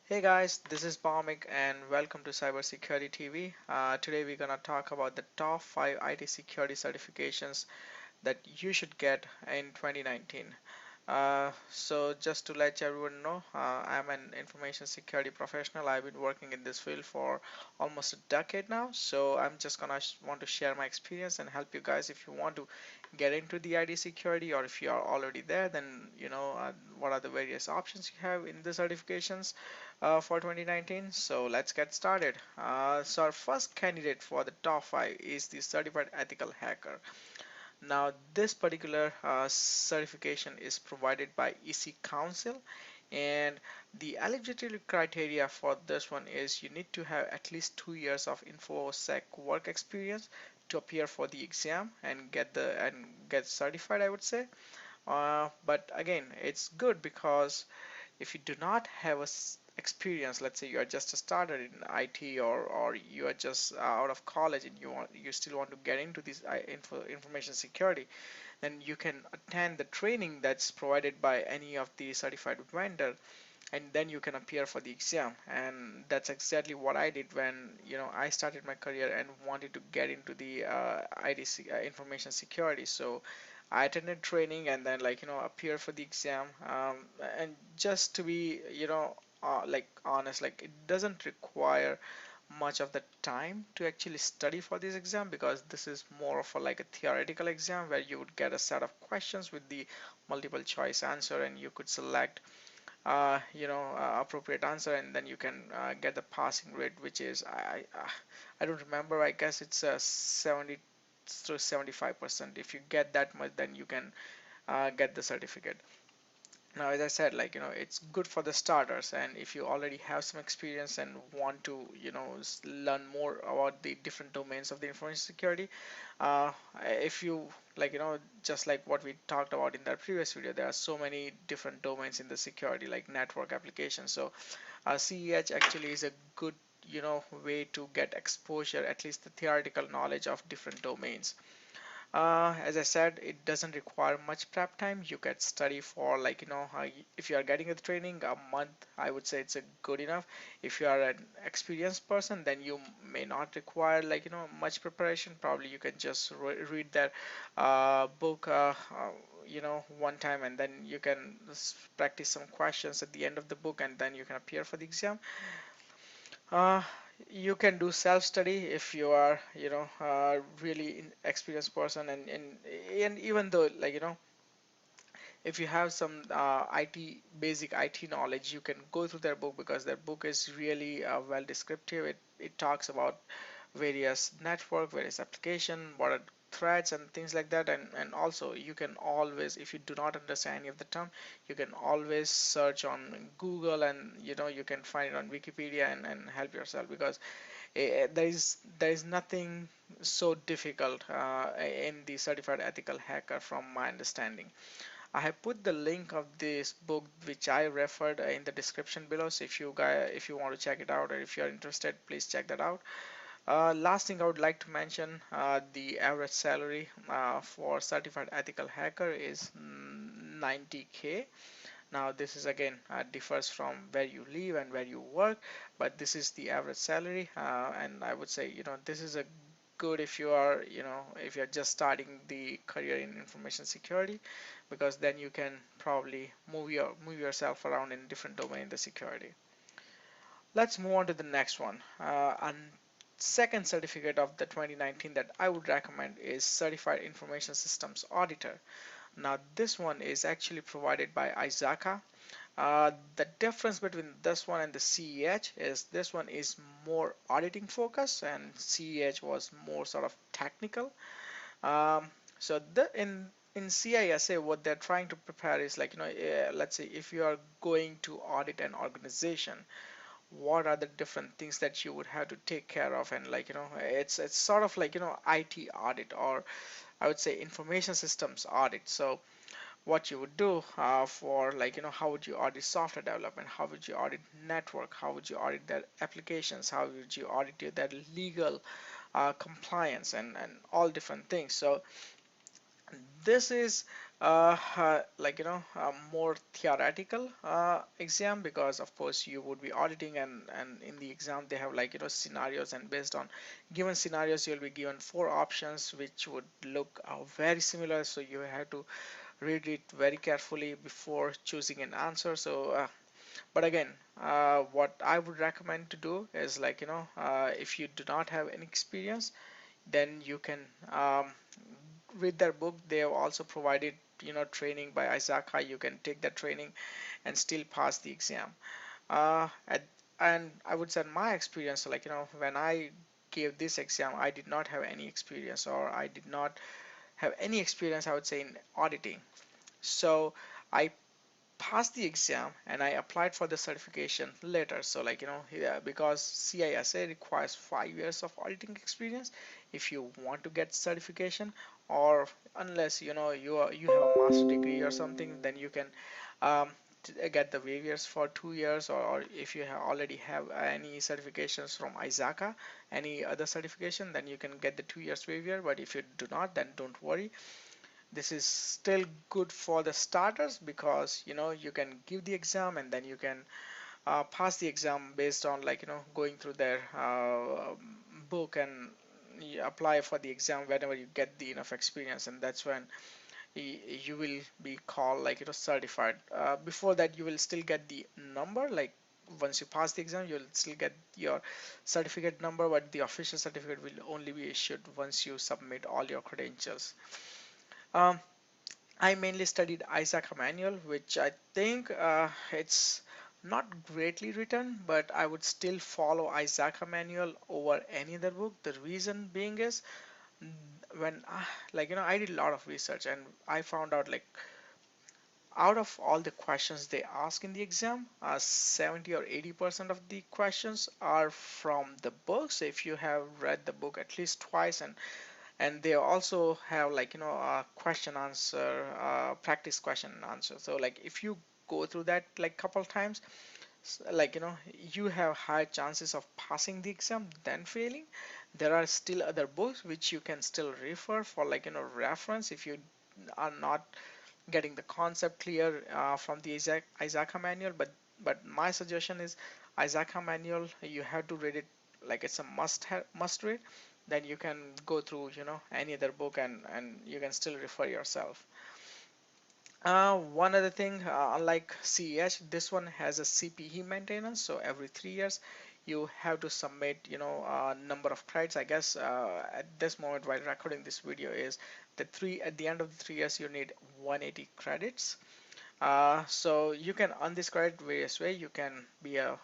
Hey guys, this is Bhamik and welcome to CyberSecurityTV. Today we're gonna talk about the top 5 IT security certifications that you should get in 2019. So just to let everyone know, I'm an information security professional. I've been working in this field for almost a decade now. So I'm just gonna want to share my experience and help you guys if you want to get into the IT security, or if you are already there, then what are the various options you have in the certifications for 2019. So let's get started. So our first candidate for the top 5 is the Certified Ethical Hacker. Now, this particular certification is provided by EC Council, and the eligibility criteria for this one is you need to have at least 2 years of InfoSec work experience to appear for the exam and get certified, I would say. But again, it's good because if you do not have experience, let's say you are just a starter in IT, or you are just out of college and you still want to get into this information security, then you can attend the training that's provided by any of the certified vendor, and then you can appear for the exam. And that's exactly what I did when I started my career and wanted to get into the information security. So I attended training and then appear for the exam. And just to be like honest, like it doesn't require much of the time to actually study for this exam, because this is more of a like a theoretical exam where you would get a set of questions with the multiple choice answer, and you could select appropriate answer, and then you can get the passing rate, which is I don't remember. I guess it's 70 to 75%. If you get that much, then you can get the certificate. Now, as I said, it's good for the starters, and if you already have some experience and want to, learn more about the different domains of the information security, if you just like what we talked about in that previous video, there are so many different domains in the security, like network applications. So, CEH actually is a good, way to get exposure, at least the theoretical knowledge of different domains. As I said, it doesn't require much prep time. You can study for if you are getting a training a month, I would say it's a good enough. If you are an experienced person, then you may not require much preparation. Probably you can just read that book one time, and then you can practice some questions at the end of the book, and then you can appear for the exam. Uh, you can do self-study if you are, really experienced person, and even though if you have some IT basic IT knowledge, you can go through their book, because their book is really well descriptive. It talks about various network, various application, what are threads and things like that. And also you can always, if you do not understand any of the term, you can always search on Google, and you can find it on Wikipedia, and help yourself, because there is nothing so difficult in the certified ethical hacker from my understanding. I have put the link of this book which I referred in the description below. So if you want to check it out, or if you're interested, please check that out. Last thing I would like to mention, the average salary for certified ethical hacker is 90K. Now this is again differs from where you live and where you work, but this is the average salary, and I would say this is a good if you are if you're just starting the career in information security, because then you can probably move yourself around in different domain in the security. Let's move on to the next one. And second certificate of the 2019 that I would recommend is Certified Information Systems Auditor. Now this one is actually provided by ISACA. The difference between this one and the CEH is this one is more auditing focused, and CEH was more sort of technical. So in CISA, what they're trying to prepare is let's say if you are going to audit an organization, what are the different things that you would have to take care of, and it's sort of IT audit, or I would say information systems audit. So what you would do for how would you audit software development, how would you audit network, how would you audit their applications, how would you audit their legal compliance, and all different things. So this is more theoretical exam, because of course you would be auditing, and in the exam they have scenarios, and based on given scenarios you'll be given four options which would look very similar, so you have to read it very carefully before choosing an answer. But again, what I would recommend to do is if you do not have any experience, then you can read their book. They have also provided training by ISACA. You can take that training and still pass the exam. uh, at, and I would say my experience, when I gave this exam, I did not have any experience, or I did not have any experience, I would say, in auditing. So I passed the exam and I applied for the certification later. So yeah, because CISA requires 5 years of auditing experience if you want to get certification, or unless you have a master degree or something, then you can um, get the waivers for 2 years, or if you already have any certifications from ISACA, any other certification, then you can get the 2 years waiver. But if you do not, then don't worry, this is still good for the starters, because you can give the exam and then you can pass the exam based on going through their book, and you apply for the exam whenever you get the enough experience, and that's when you will be called certified. Before that you will still get the number, once you pass the exam you'll still get your certificate number, but the official certificate will only be issued once you submit all your credentials. um, I mainly studied Isaac Manual, which I think it's not greatly written, but I would still follow Isaac Manual over any other book. The reason being is, when I did a lot of research, and I found out, out of all the questions they ask in the exam, 70 or 80% of the questions are from the books. If you have read the book at least twice, and they also have a question answer, practice question and answer. So if you go through that couple times, you have higher chances of passing the exam than failing. There are still other books which you can still refer for reference if you are not getting the concept clear from the Isaac manual. But my suggestion is Isaac manual, you have to read it, it's a must read. Then you can go through any other book, and you can still refer yourself. One other thing, unlike CEH, this one has a CPE maintenance. So every 3 years, you have to submit, a number of credits. I guess at this moment, while recording this video, is at the end of the 3 years, you need 180 credits. So you can earn this credit various way. You can be a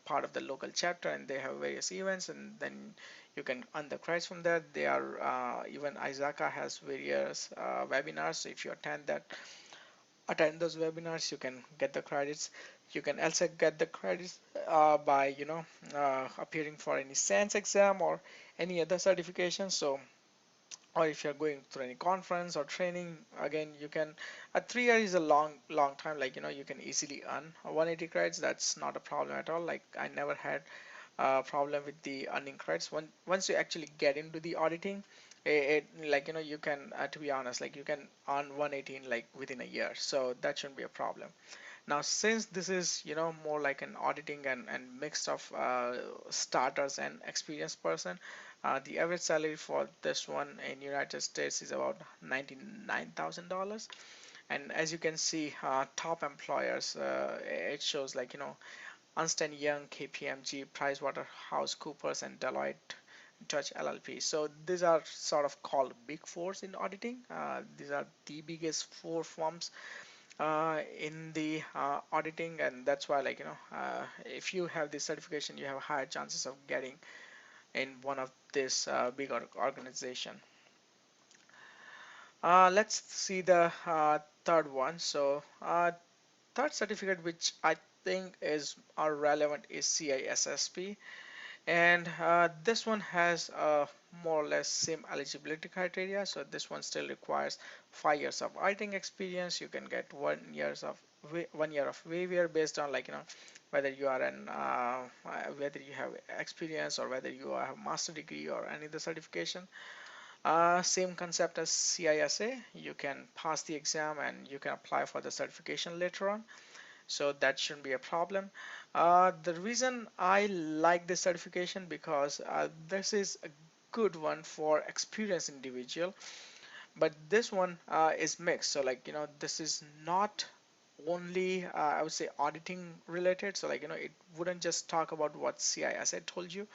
part of the local chapter, and they have various events, and then you can earn the credits from there. They are even ISACA has various webinars. So if you attend those webinars, you can get the credits. You can also get the credits by appearing for any SANS exam or any other certification. So, or if you're going through any conference or training, again you can, a 3 year is a long time. You can easily earn 180 credits. That's not a problem at all. I never had problem with the earning credits. Once you actually get into the auditing, you can, to be honest, you can earn 118 within a year, so that shouldn't be a problem. Now, since this is more like an auditing and mix of starters and experienced person, the average salary for this one in United States is about $99,000. And as you can see, top employers, it shows Ernst& Young, KPMG, PricewaterhouseCoopers, and Deloitte Touch LLP. So these are sort of called big fours in auditing. These are the biggest four firms in the auditing, and that's why if you have this certification, you have higher chances of getting in one of this big organization. Let's see the third one. So third certificate which I think is relevant is CISSP, and this one has more or less same eligibility criteria. So this one still requires 5 years of auditing experience. You can get 1 year of waiver based on whether you are whether you have experience, or whether you have a master degree or any other certification. Same concept as CISA. You can pass the exam and you can apply for the certification later on. So that shouldn't be a problem. The reason I like this certification because this is a good one for experienced individual, but this one is mixed. So like this is not only I would say auditing related. So like it wouldn't just talk about what CISA told you,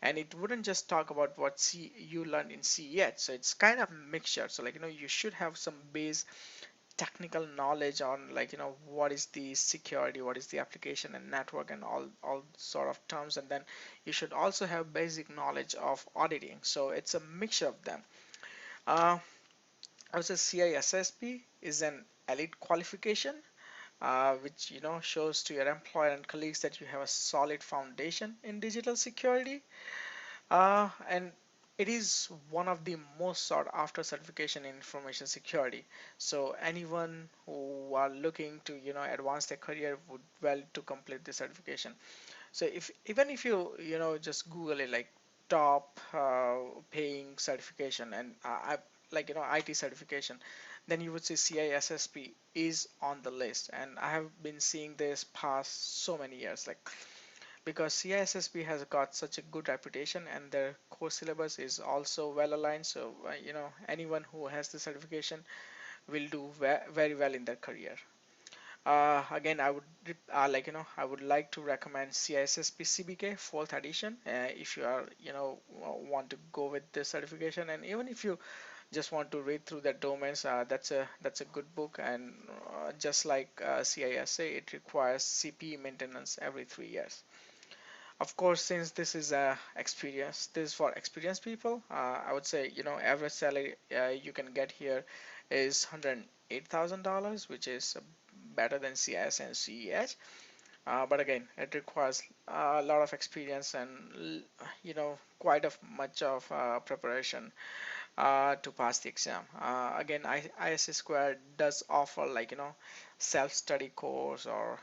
and it wouldn't just talk about what you learned in CEH. So it's kind of mixture. So like you should have some base technical knowledge on like what is the security, what is the application and network and all sort of terms, and then you should also have basic knowledge of auditing. So it's a mixture of them. uh, I would say CISSP is an elite qualification, which shows to your employer and colleagues that you have a solid foundation in digital security. And it is one of the most sought after certification in information security. So anyone who are looking to advance their career would well to complete the certification. So if even if you just Google it like top paying certification and like IT certification, then you would see CISSP is on the list, and I have been seeing this past so many years, like because CISSP has got such a good reputation and their course syllabus is also well aligned. So anyone who has the certification will do very well in their career. Again, I would I would like to recommend CISSP CBK 4th edition if you are want to go with this certification, and even if you just want to read through the domains, that's a good book. And just like CISA, it requires CPE maintenance every 3 years. Of course, since this is for experienced people, I would say average salary you can get here is $108,000, which is better than CIS and CEH. But again, it requires a lot of experience and quite of much of preparation to pass the exam. Again, ISC Square does offer like self-study course or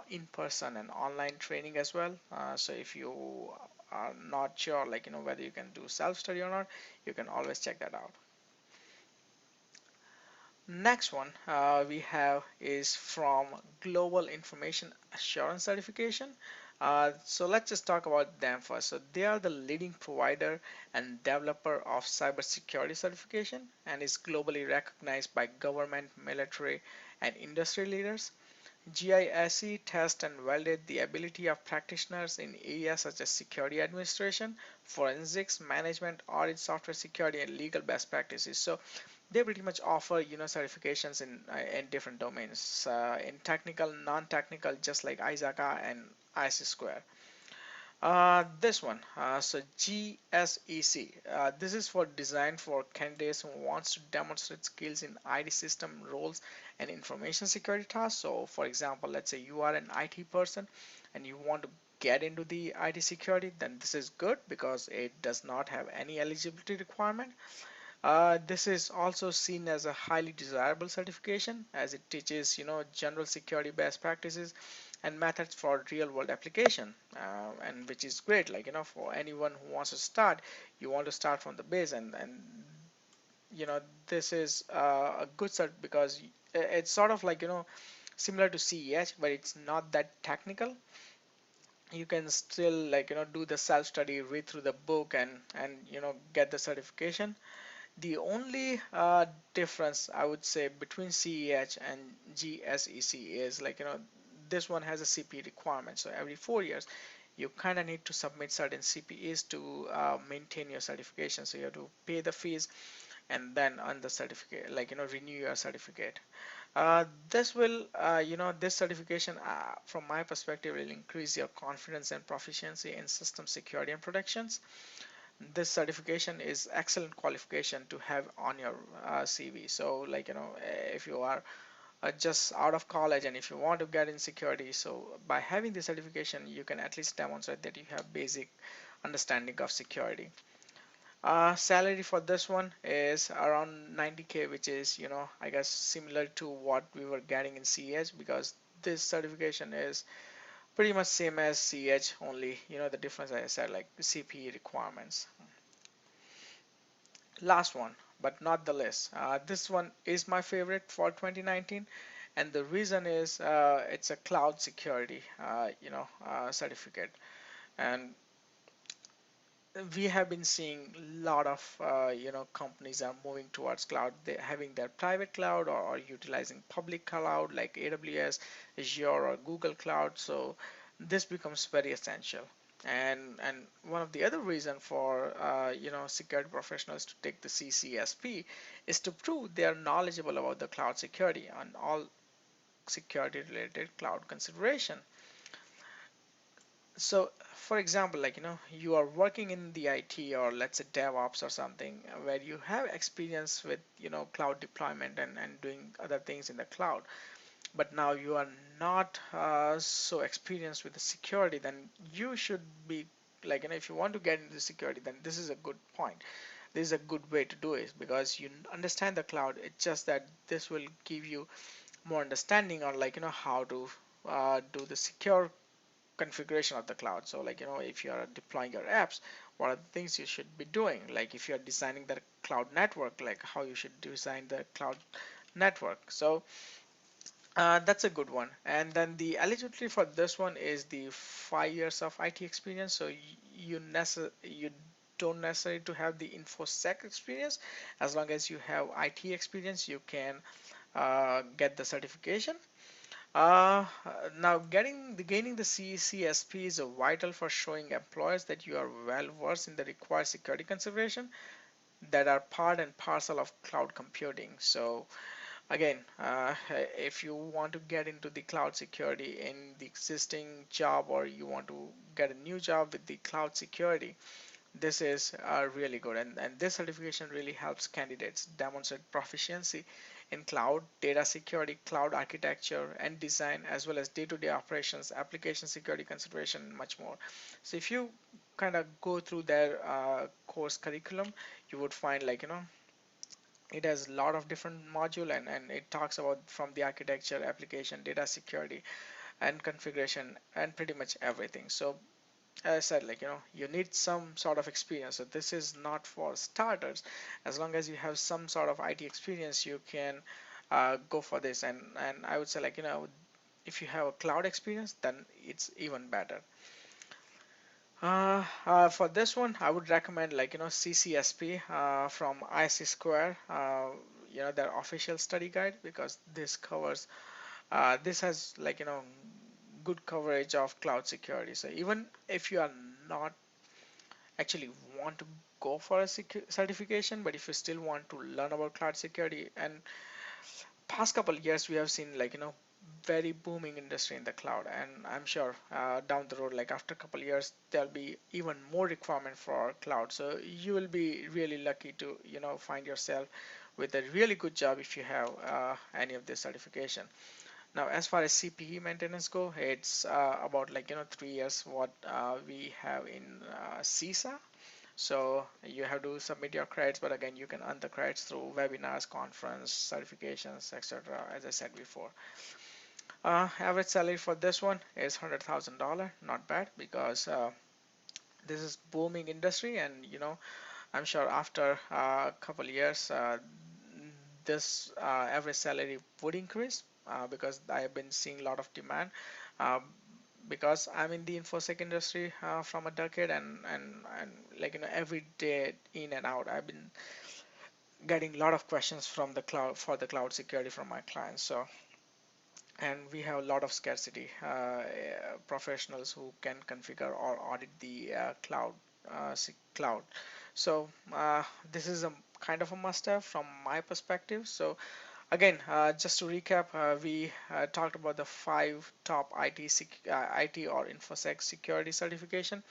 in-person and online training as well. So if you are not sure like whether you can do self-study or not, you can always check that out. Next one we have is from Global Information Assurance Certification. So let's just talk about them first. So they are the leading provider and developer of cybersecurity certification and is globally recognized by government, military, and industry leaders. GISE tests and validate the ability of practitioners in areas such as security administration, forensics, management, audit, software security, and legal best practices. So they pretty much offer certifications in different domains, in technical, non-technical, just like ISACA and IC Square. This one, so GSEC. This is for designed for candidates who wants to demonstrate skills in IT system roles and information security tasks. So, for example, let's say you are an IT person and you want to get into the IT security, then this is good because it does not have any eligibility requirement. This is also seen as a highly desirable certification as it teaches, general security best practices and methods for real world application, and which is great. Like, for anyone who wants to start, you want to start from the base, and this is a good cert because it's sort of like, similar to CEH, but it's not that technical. You can still like, do the self study, read through the book, and get the certification. The only difference I would say between CEH and GSEC is like this one has a CPE requirement. So every 4 years you kind of need to submit certain CPEs to maintain your certification. So you have to pay the fees and then earn the certificate, like renew your certificate. This will this certification from my perspective will increase your confidence and proficiency in system security and protections. This certification is excellent qualification to have on your CV. So like if you are just out of college and if you want to get in security, so by having the certification you can at least demonstrate that you have basic understanding of security. Salary for this one is around 90K, which is I guess similar to what we were getting in CH, because this certification is pretty much same as CH, only the difference I said like CPE requirements. Last one, but not the least. This one is my favorite for 2019, and the reason is it's a cloud security, certificate, and we have been seeing a lot of companies are moving towards cloud. They having their private cloud or utilizing public cloud like AWS, Azure, or Google Cloud. So this becomes very essential. And one of the other reason for security professionals to take the CCSP is to prove they are knowledgeable about the cloud security and all security related cloud consideration. So, for example, you are working in the IT or let's say DevOps or something where you have experience with, cloud deployment and doing other things in the cloud, but now you are not so experienced with the security, then you should be if you want to get into security, then this is a good point. This is a good way to do it because you understand the cloud. It's just that this will give you more understanding on how to do the secure configuration of the cloud. So if you are deploying your apps, what are the things you should be doing? Like if you are designing the cloud network, like how you should design the cloud network. So that's a good one. And then the eligibility for this one is the 5 years of IT experience. So you don't necessarily to have the InfoSec experience. As long as you have IT experience, you can get the certification. Now gaining the CISSP is vital for showing employers that you are well versed in the required security consideration that are part and parcel of cloud computing. So again, if you want to get into the cloud security in the existing job or you want to get a new job with the cloud security, this is really good, and this certification really helps candidates demonstrate proficiency in cloud, data security, cloud architecture and design, as well as day-to-day operations, application security consideration, and much more. So if you kind of go through their course curriculum, you would find it has a lot of different module, and it talks about from the architecture, application, data security, and configuration, and pretty much everything. So as I said, you need some sort of experience. So this is not for starters. As long as you have some sort of IT experience, you can go for this. And I would say if you have a cloud experience, then it's even better. For this one, I would recommend CCSP from IC Square. Their official study guide, because this has good coverage of cloud security. So even if you are not actually want to go for a certification, but if you still want to learn about cloud security, and past couple years we have seen very booming industry in the cloud, and I'm sure down the road, like after a couple years, there'll be even more requirement for cloud. So you will be really lucky to find yourself with a really good job if you have any of this certification. Now, as far as CPE maintenance go, it's about 3 years what we have in CISA. So you have to submit your credits, but again, you can earn the credits through webinars, conference, certifications, etc. As I said before, average salary for this one is $100,000. Not bad, because this is booming industry, and I'm sure after a couple years, this average salary would increase because I have been seeing a lot of demand. Uh, because I'm in the infosec industry from a decade, and every day in and out, I've been getting a lot of questions from the cloud for the cloud security from my clients. So, and we have a lot of scarcity professionals who can configure or audit the cloud. So this is a kind of a must-have from my perspective. So again, just to recap, we talked about the 5 top IT or InfoSec security certification.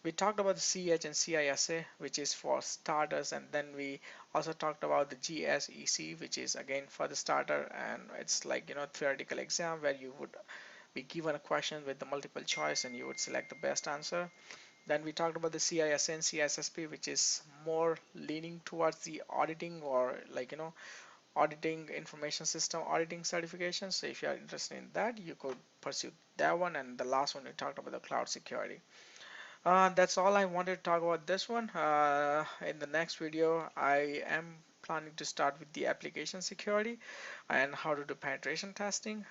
We talked about the CH and CISA, which is for starters, and then we also talked about the GSEC, which is again for the starter, and it's theoretical exam where you would be given a question with the multiple choice and you would select the best answer. Then we talked about the CISA and CISSP, which is more leaning towards the auditing, or auditing information system auditing certification. So if you are interested in that, you could pursue that one. And the last one, we talked about the cloud security. That's all I wanted to talk about this one. In the next video, I am planning to start with the application security and how to do penetration testing.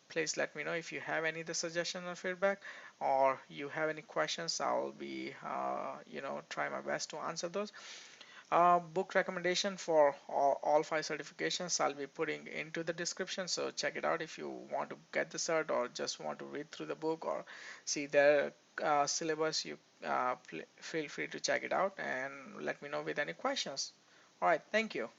Please let me know if you have any other suggestion or feedback, or you have any questions. I'll be, try my best to answer those. Book recommendation for all five certifications I'll be putting into the description, so check it out if you want to get the cert or just want to read through the book or see their syllabus. You feel free to check it out and let me know with any questions. All right, thank you.